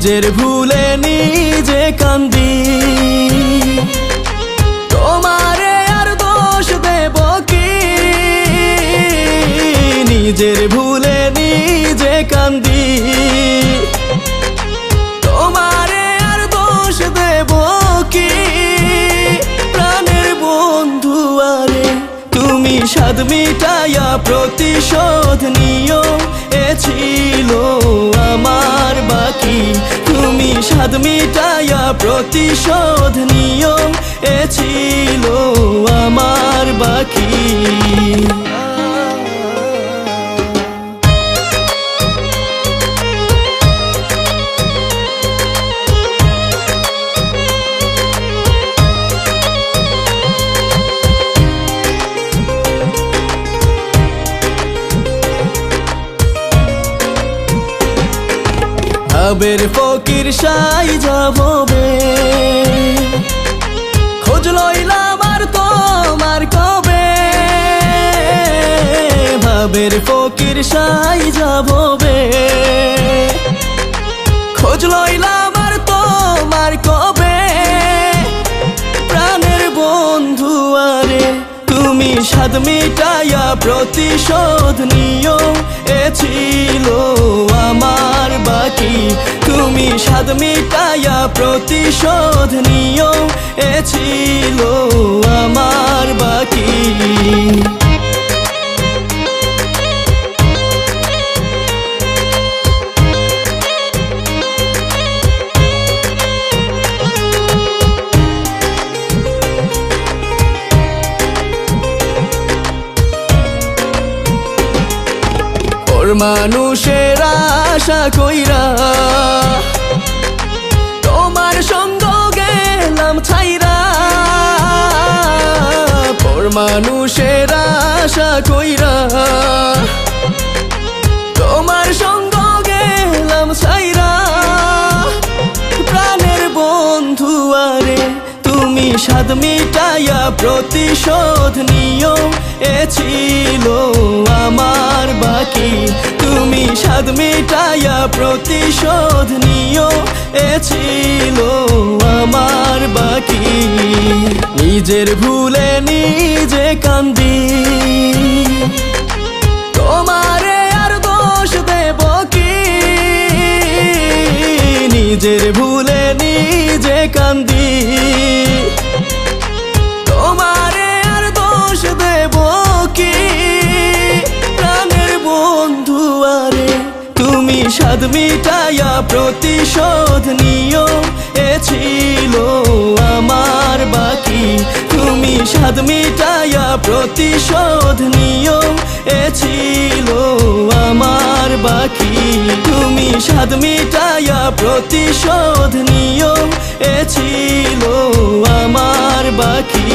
নিজের ভুলে নিজে কান্দি, তোমারে আর দোষ দেব কি? নিজের ভুলে নিজে কান্দি, তোমারে আর দোষ দেব কি? প্রাণের বন্ধু আরে তুমি স্বাদ মিটাইয়া প্রতিশোধ নিও, এ ছিল আমার বাকি। তুমি স্বাদ মিটাইয়া প্রতিশোধ নিও, এ ছিল আমার বাকি। ভাবের ফকির সাই যাববে, খোঁজ লইলাম আর তোমার কবে? ভাবের ফকির সাই যাববে, খোঁজ লইলাম আর তোমার কবে? প্রাণের বন্ধু আরে তুমি স্বাদ মিটাইয়া প্রতিশোধ নিও, এ ছিল আমার বাকি। তুমি স্বাদ মিটাইয়া প্রতিশোধ নিও, এ ছিল আমার বাকি। মানুষের আশা কইরা তোমার সঙ্গ গেলাম ছাইরা, পর মানুষের আশা কইরা তোমার সঙ্গ গেলাম ছাইরা। প্রাণের বন্ধু আরে তুমি স্বাদ মিটাইয়া প্রতিশোধ নিও, এ ছিল আমার বাকি। তুমি স্বাদ মিটাইয়া প্রতিশোধ নিও, এ ছিল আমার বাকি। নিজের ভুলে নিজে কান্দি, তোমারে আর দোষ দেব কি? নিজের ভুলে নিজে কান্দি, তোমারে আর দোষ দেব কি? প্রাণের বন্ধু আরে তুমি স্বাদ মিটাইয়া প্রতিশোধ নিও, এ ছিল আমার বাকি। তুমি স্বাদ মিটাইয়া প্রতিশোধ নিও, এ ছিল আমার বাকি। তুমি স্বাদ মিটাইয়া প্রতিশোধ নিও, এ ছিল আমার বাকি।